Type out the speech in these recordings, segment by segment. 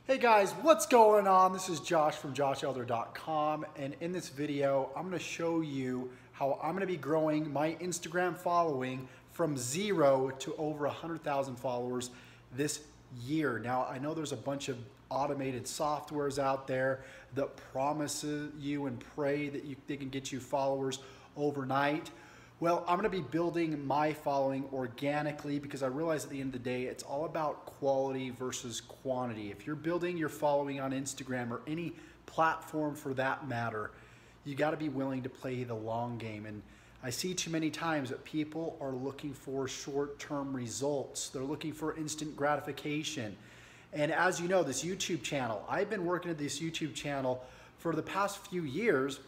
Hey guys, what's going on? This is Josh from joshelder.com, and in this video I'm going to show you how I'm going to be growing my Instagram following from 0 to over 100,000 followers this year. Now I know there's a bunch of automated softwares out there that promise you and pray that they can get you followers overnight. Well, I'm going to be building my following organically because I realize at the end of the day, it's all about quality versus quantity. If you're building your following on Instagram or any platform for that matter, you got to be willing to play the long game. And I see too many times that people are looking for short-term results. They're looking for instant gratification. And as you know, this YouTube channel, I've been working at this YouTube channel for the past few years.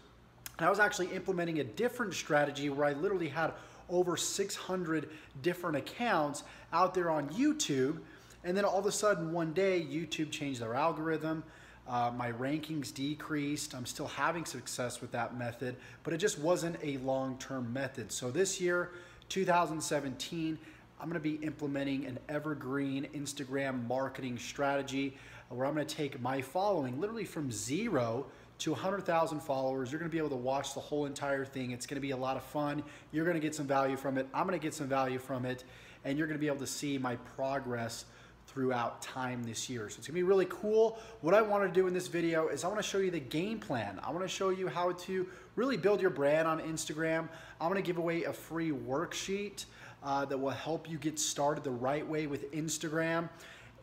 And I was actually implementing a different strategy where I literally had over 600 different accounts out there on YouTube. And then all of a sudden one day, YouTube changed their algorithm. My rankings decreased. I'm still having success with that method, but it just wasn't a long-term method. So this year, 2017, I'm going to be implementing an evergreen Instagram marketing strategy where I'm going to take my following literally from 0 to 100,000 followers. You're going to be able to watch the whole entire thing. It's going to be a lot of fun. You're going to get some value from it. I'm going to get some value from it. And you're going to be able to see my progress throughout time this year. So it's going to be really cool. What I want to do in this video is I want to show you the game plan. I want to show you how to really build your brand on Instagram. I'm going to give away a free worksheet that will help you get started the right way with Instagram,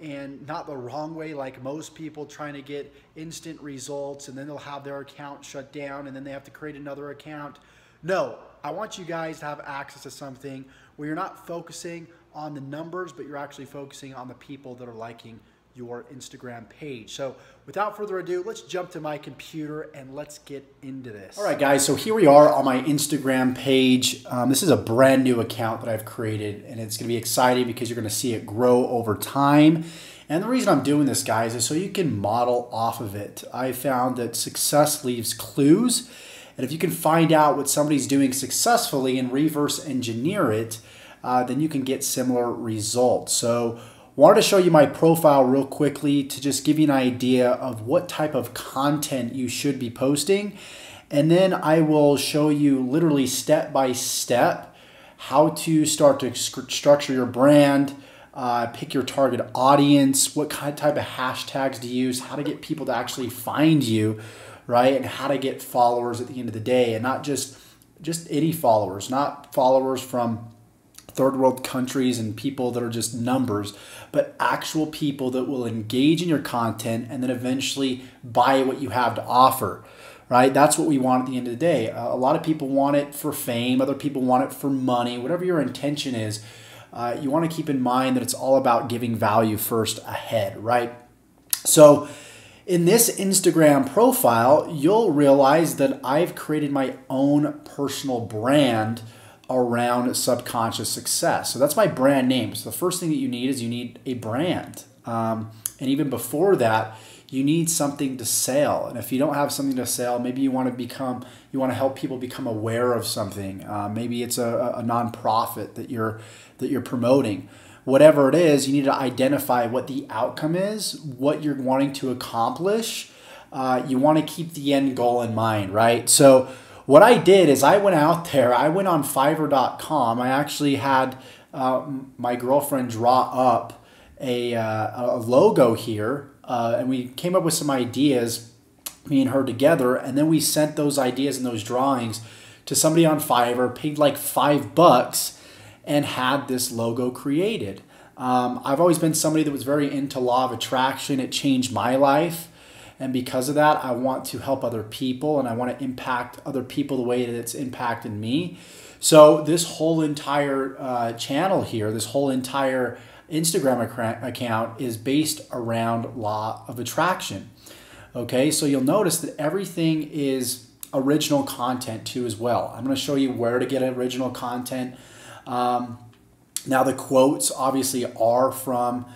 and not the wrong way like most people trying to get instant results and then they'll have their account shut down and then they have to create another account. No, I want you guys to have access to something where you're not focusing on the numbers, but you're actually focusing on the people that are liking your Instagram page. So without further ado, let's jump to my computer and let's get into this. All right, guys, so here we are on my Instagram page. This is a brand new account that I've created, and it's gonna be exciting because you're gonna see it grow over time. And the reason I'm doing this, guys, is so you can model off of it. I found that success leaves clues, and if you can find out what somebody's doing successfully and reverse engineer it, then you can get similar results. So wanted to show you my profile real quickly to just give you an idea of what type of content you should be posting. And then I will show you literally step by step how to start to structure your brand, pick your target audience, what type of hashtags to use, how to get people to actually find you, right? And how to get followers at the end of the day, and not just any followers, not followers from third world countries and people that are just numbers, but actual people that will engage in your content and then eventually buy what you have to offer, right? That's what we want at the end of the day. A lot of people want it for fame. Other people want it for money. Whatever your intention is, you want to keep in mind that it's all about giving value first ahead, right? So in this Instagram profile, you'll realize that I've created my own personal brand around subconscious success. So that's my brand name. So the first thing that you need is you need a brand. And even before that, you need something to sell. And if you don't have something to sell, maybe you want to help people become aware of something. Maybe it's a nonprofit that you're promoting. Whatever it is, you need to identify what the outcome is, what you're wanting to accomplish. You want to keep the end goal in mind, right? So what I did is I went out there, I went on Fiverr.com. I actually had my girlfriend draw up a logo here, and we came up with some ideas, me and her together, and then we sent those ideas and those drawings to somebody on Fiverr, paid like $5, and had this logo created. I've always been somebody that was very into law of attraction. It changed my life. And because of that, I want to help other people and I want to impact other people the way that it's impacted me. So this whole entire channel here, this whole entire Instagram account is based around law of attraction. Okay, so you'll notice that everything is original content too as well. I'm going to show you where to get original content. Now the quotes obviously are from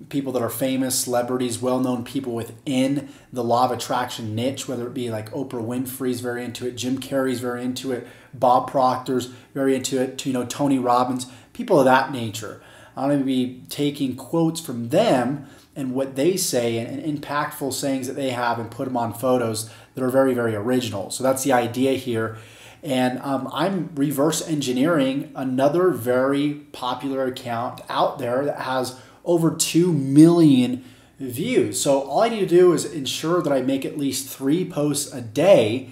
people that are famous, celebrities, well-known people within the law of attraction niche, whether it be like Oprah Winfrey's very into it, Jim Carrey's very into it, Bob Proctor's very into it, Tony Robbins, people of that nature. I'm going to be taking quotes from them and what they say and impactful sayings that they have and put them on photos that are very, very original. So that's the idea here. And I'm reverse engineering another very popular account out there that has over 2 million views. So all I need to do is ensure that I make at least 3 posts a day,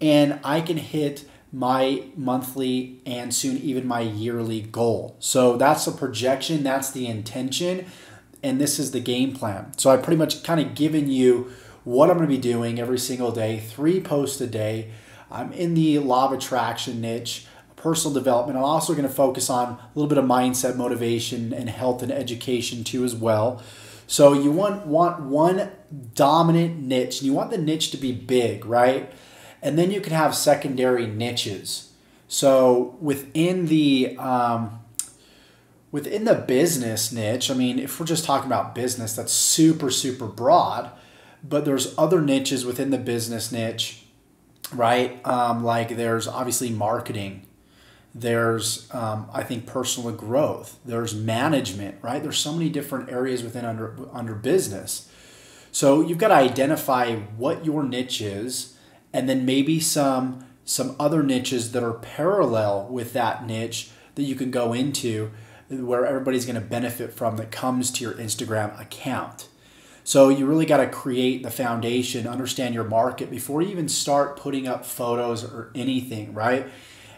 and I can hit my monthly and soon even my yearly goal. So that's the projection, that's the intention, and this is the game plan. So I've pretty much kind of given you what I'm going to be doing every single day, 3 posts a day. I'm in the law of attraction niche, personal development. I'm also going to focus on a little bit of mindset, motivation, and health and education too as well. So you want one dominant niche, and you want the niche to be big, right? And then you can have secondary niches. So within the business niche, I mean, if we're just talking about business, that's super, super broad. But there's other niches within the business niche, right? Like there's obviously marketing. There's, I think, personal growth. There's management, right? There's so many different areas within under business. So you've got to identify what your niche is, and then maybe some other niches that are parallel with that niche that you can go into where everybody's going to benefit from that comes to your Instagram account. So you really got to create the foundation, understand your market before you even start putting up photos or anything, right?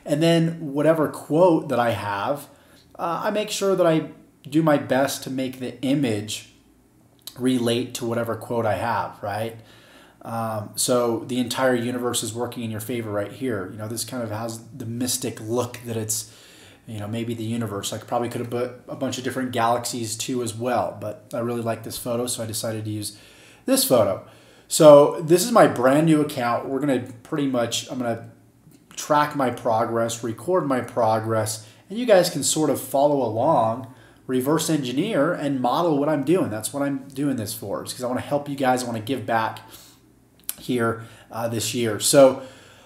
And then whatever quote that I have, I make sure that I do my best to make the image relate to whatever quote I have, right? So the entire universe is working in your favor right here. You know, this kind of has the mystic look that it's, you know, maybe the universe. I probably could have put a bunch of different galaxies too as well, but I really like this photo, so I decided to use this photo. So this is my brand new account. We're going to pretty much, I'm going to track my progress, record my progress, and you guys can sort of follow along, reverse engineer, and model what I'm doing. That's what I'm doing this for, because I want to help you guys. I want to give back here this year. So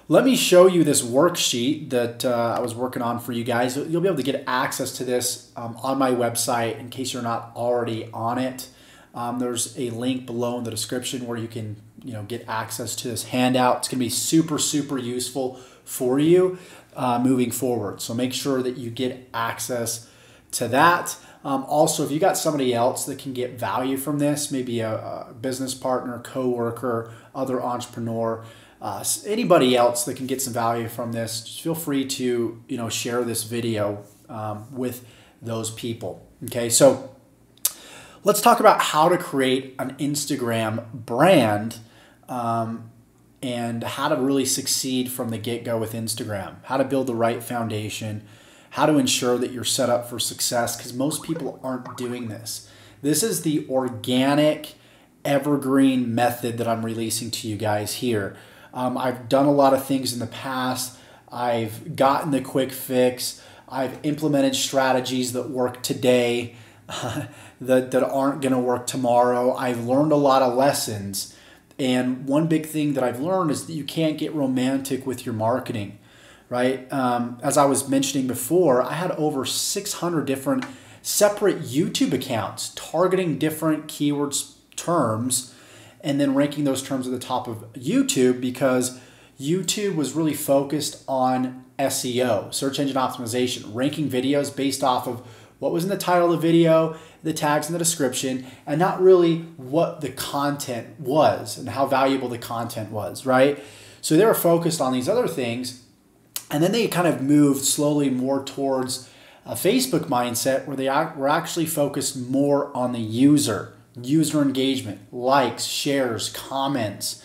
let me show you this worksheet that I was working on for you guys. You'll be able to get access to this on my website in case you're not already on it. There's a link below in the description where you can, you know, get access to this handout. It's going to be super, super useful for you moving forward. So make sure that you get access to that. Also, if you got somebody else that can get value from this, maybe a business partner, coworker, other entrepreneur, anybody else that can get some value from this, just feel free to, you know, share this video with those people. Okay, so let's talk about how to create an Instagram brand and how to really succeed from the get-go with Instagram, how to build the right foundation, how to ensure that you're set up for success, because most people aren't doing this. This is the organic evergreen method that I'm releasing to you guys here. I've done a lot of things in the past. I've gotten the quick fix. I've implemented strategies that work today that aren't going to work tomorrow. I've learned a lot of lessons. And one big thing that I've learned is that you can't get romantic with your marketing, right? As I was mentioning before, I had over 600 different separate YouTube accounts targeting different keywords, terms, and then ranking those terms at the top of YouTube, because YouTube was really focused on SEO, search engine optimization, ranking videos based off of what was in the title of the video, the tags in the description, and not really what the content was and how valuable the content was, right? So they were focused on these other things, and then they kind of moved slowly more towards a Facebook mindset where they were actually focused more on the user engagement, likes, shares, comments,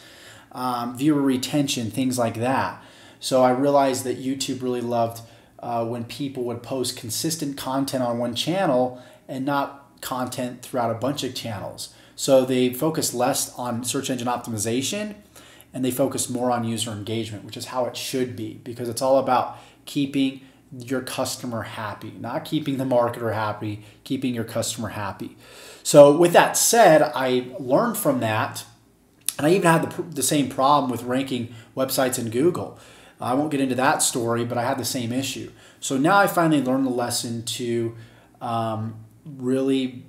viewer retention, things like that. So I realized that YouTube really loved when people would post consistent content on one channel and not content throughout a bunch of channels. So they focused less on search engine optimization and they focused more on user engagement, which is how it should be, because it's all about keeping your customer happy, not keeping the marketer happy, keeping your customer happy. So with that said, I learned from that, and I even had the same problem with ranking websites in Google. I won't get into that story, but I had the same issue. So now I finally learned the lesson to really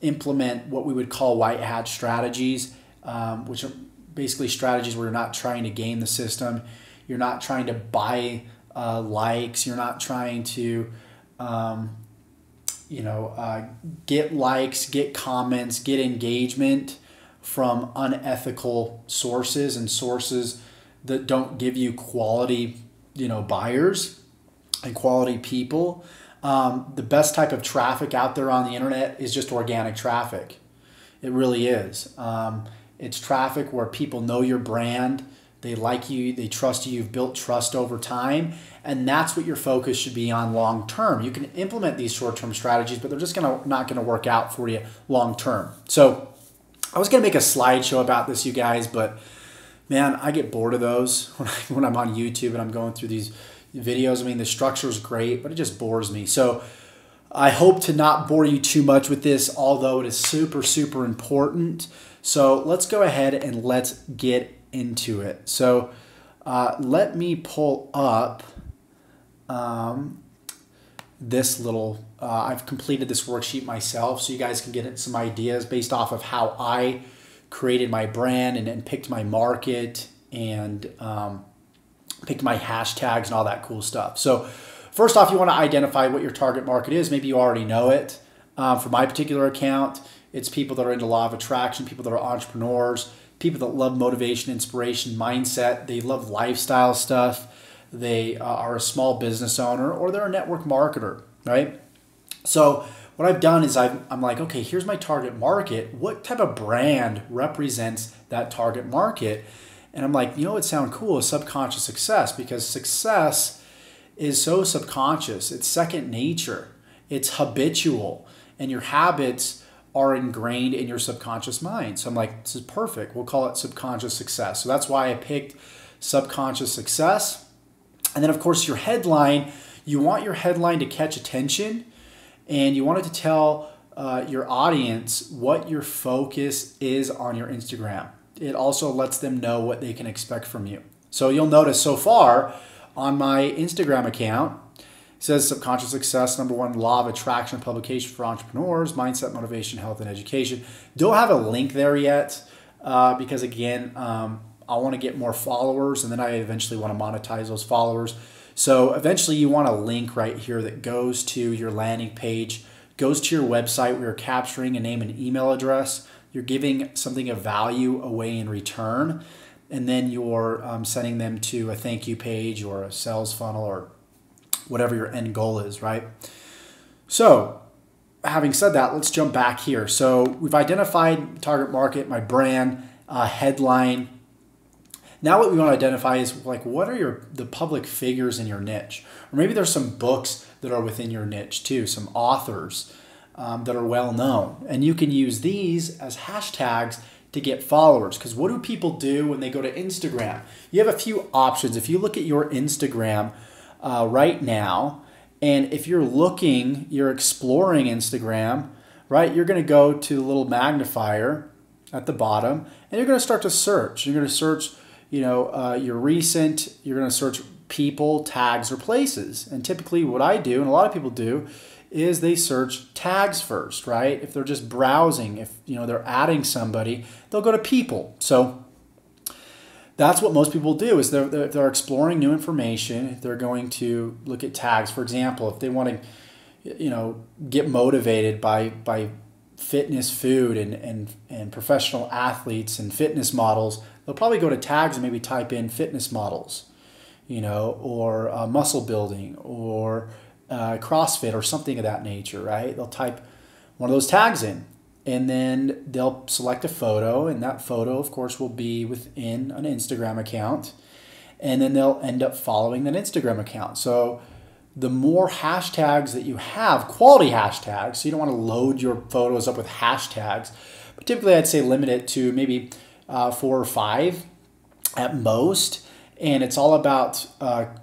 implement what we would call white hat strategies, which are basically strategies where you're not trying to game the system, you're not trying to buy likes, you're not trying to get likes, get comments, get engagement from unethical sources and sources that don't give you quality, buyers and quality people. The best type of traffic out there on the internet is just organic traffic. It really is. It's traffic where people know your brand, they like you, they trust you, you've built trust over time, and that's what your focus should be on long term. You can implement these short-term strategies, but they're just not gonna work out for you long term. So I was gonna make a slideshow about this, you guys, but man, I get bored of those when I'm on YouTube and I'm going through these videos. I mean, the structure is great, but it just bores me. So I hope to not bore you too much with this, although it is super, super important. So let's go ahead and let's get into it. So let me pull up this little, I've completed this worksheet myself, so you guys can get some ideas based off of how I created my brand and picked my market and picked my hashtags and all that cool stuff. So first off, you want to identify what your target market is. Maybe you already know it. For my particular account, it's people that are into law of attraction, people that are entrepreneurs, people that love motivation, inspiration, mindset. They love lifestyle stuff. They are a small business owner, or they're a network marketer, right? So what I've done is I'm like, okay, here's my target market. What type of brand represents that target market? And I'm like, it sounds cool, subconscious success, because success is so subconscious. It's second nature. It's habitual. And your habits are ingrained in your subconscious mind. So I'm like, this is perfect. We'll call it subconscious success. So that's why I picked subconscious success. And then, of course, your headline, you want your headline to catch attention, and you want it to tell your audience what your focus is on your Instagram. It also lets them know what they can expect from you. So you'll notice so far on my Instagram account, it says subconscious success, #1, law of attraction publication for entrepreneurs, mindset, motivation, health, and education. Don't have a link there yet because, again, I want to get more followers, and then I eventually want to monetize those followers. So eventually you want a link right here that goes to your landing page, goes to your website where you're capturing a name and email address. You're giving something of value away in return, and then you're sending them to a thank you page or a sales funnel or whatever your end goal is, right? So having said that, let's jump back here. So we've identified target market, my brand, headline. Now what we want to identify is like, what are the public figures in your niche? Or maybe there's some books that are within your niche too, some authors that are well known. And you can use these as hashtags to get followers. Because what do people do when they go to Instagram? You have a few options. If you look at your Instagram right now, and if you're exploring Instagram, right, you're going to go to the little magnifier at the bottom, and you're going to start to search. You're going to search, your recent, you're going to search people, tags, or places. And typically what I do, and a lot of people do, is they search tags first, right? If they're just browsing, if they're adding somebody, they'll go to people. So that's what most people do, is they're exploring new information. They're going to look at tags. For example, if they want to get motivated by fitness food and professional athletes and fitness models, they'll probably go to tags and maybe type in fitness models, or muscle building, or CrossFit, or something of that nature, right? They'll type one of those tags in, and then they'll select a photo, and that photo, of course, will be within an Instagram account, and then they'll end up following that Instagram account. So the more hashtags that you have, quality hashtags, so you don't want to load your photos up with hashtags, but typically I'd say limit it to maybe 4 or 5 at most. And it's all about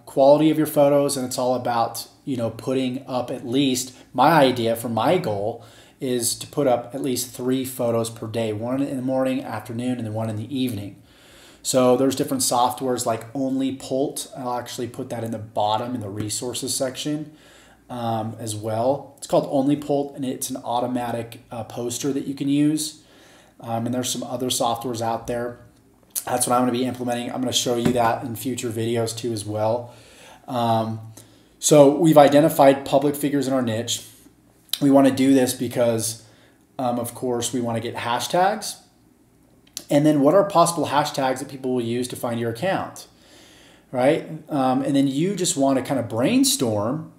quality of your photos, and it's all about putting up at least, my idea for my goal is to put up at least 3 photos per day, 1 in the morning, afternoon, and then 1 in the evening. So there's different softwares like Only Pult. I'll actually put that in the bottom in the resources section. as well. It's called OnlyPult, and it's an automatic poster that you can use. And there's some other softwares out there. That's what I'm going to be implementing. I'm going to show you that in future videos too as well. So we've identified public figures in our niche. We want to do this because, of course, we want to get hashtags. And then what are possible hashtags that people will use to find your account, right? And then you just want to kind of brainstorm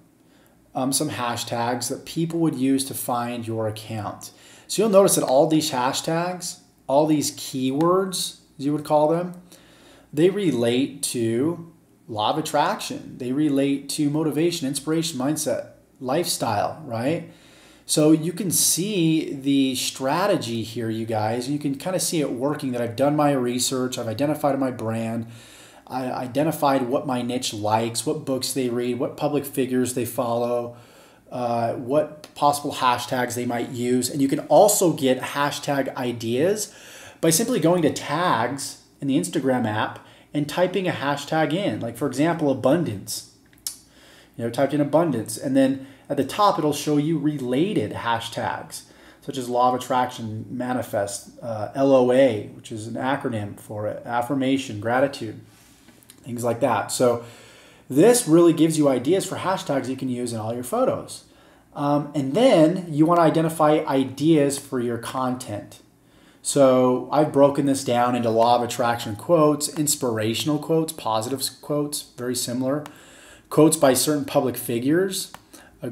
some hashtags that people would use to find your account. So you'll notice that all these hashtags, all these keywords, as you would call them, they relate to law of attraction. They relate to motivation, inspiration, mindset, lifestyle, right? So you can see the strategy here, you guys. You can kind of see it working, that I've done my research. I've identified my brand. I identified what my niche likes, what books they read, what public figures they follow, what possible hashtags they might use. And you can also get hashtag ideas by simply going to tags in the Instagram app and typing a hashtag in. Like, for example, abundance. Typed in abundance, and then at the top it'll show you related hashtags such as law of attraction, manifest, LOA, which is an acronym for it, affirmation, gratitude, things like that. So this really gives you ideas for hashtags you can use in all your photos. And then you want to identify ideas for your content. So I've broken this down into law of attraction quotes, inspirational quotes, positive quotes, very similar, quotes by certain public figures,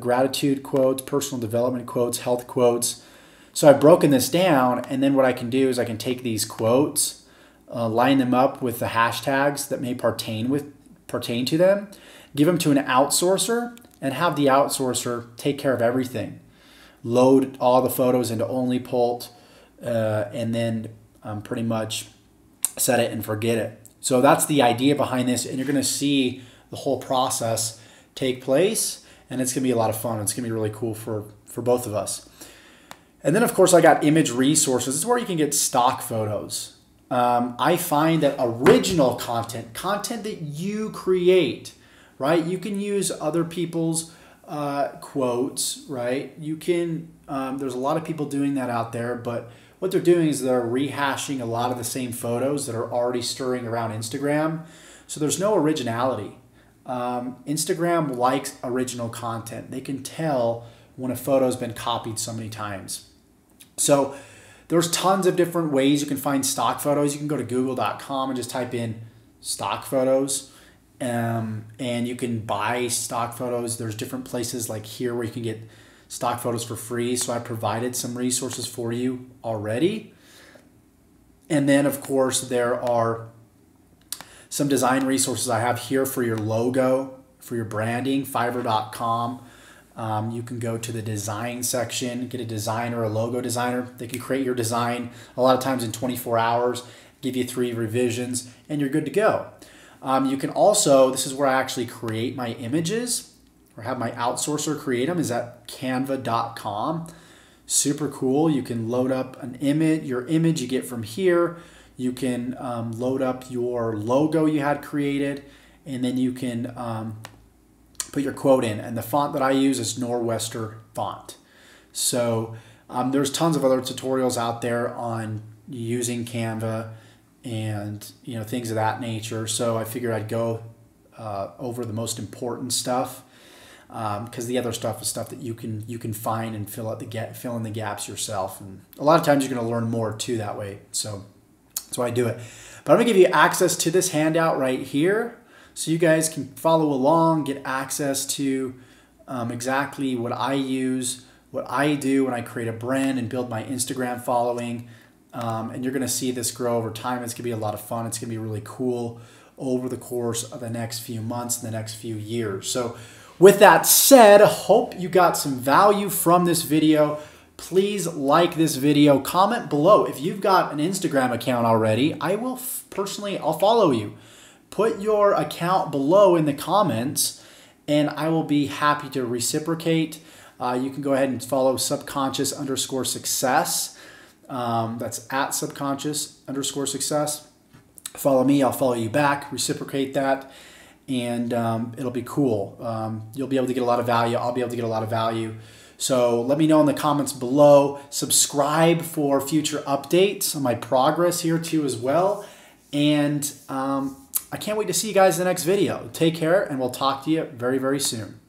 gratitude quotes, personal development quotes, health quotes. So I've broken this down, and then what I can do is I can take these quotes, line them up with the hashtags that may pertain to them, give them to an outsourcer, and have the outsourcer take care of everything. Load all the photos into OnlyPult, and then pretty much set it and forget it. So that's the idea behind this, and you're going to see the whole process take place, and it's going to be a lot of fun. It's going to be really cool for both of us. And then, of course, I got image resources. This is where you can get stock photos. I find that original content that you create, right? You can use other people's quotes, right? You can, there's a lot of people doing that out there, but what they're doing is they're rehashing a lot of the same photos that are already stirring around Instagram. So there's no originality. Instagram likes original content. They can tell when a photo has been copied so many times. So there's tons of different ways you can find stock photos. You can go to google.com and just type in stock photos, and you can buy stock photos. There's different places like here where you can get stock photos for free. So I provided some resources for you already. And then, of course, there are some design resources I have here for your logo, for your branding, fiverr.com. You can go to the design section, get a designer, a logo designer. They can create your design a lot of times in 24 hours, give you 3 revisions, and you're good to go. You can also, this is where I actually create my images, or have my outsourcer create them, is at canva.com. Super cool. You can load up an image, your image you get from here. You can load up your logo you had created, and then you can put your quote in. And the font that I use is Nor'Wester font. So there's tons of other tutorials out there on using Canva and things of that nature. So I figured I'd go over the most important stuff, because the other stuff is stuff that you can find and fill in the gaps yourself. And a lot of times you're going to learn more too that way. So that's why I do it. But I'm going to give you access to this handout right here, so you guys can follow along, get access to exactly what I use, what I do when I create a brand and build my Instagram following. And you're going to see this grow over time. It's going to be a lot of fun. It's going to be really cool over the course of the next few months and the next few years. So with that said, I hope you got some value from this video. Please like this video, comment below. If you've got an Instagram account already, I will I'll follow you. Put your account below in the comments, and I will be happy to reciprocate. You can go ahead and follow subconscious_success. That's at subconscious_success. Follow me, I'll follow you back, reciprocate that. and it'll be cool. You'll be able to get a lot of value. I'll be able to get a lot of value. So let me know in the comments below. Subscribe for future updates on my progress here too as well. And I can't wait to see you guys in the next video. Take care, and we'll talk to you very, very soon.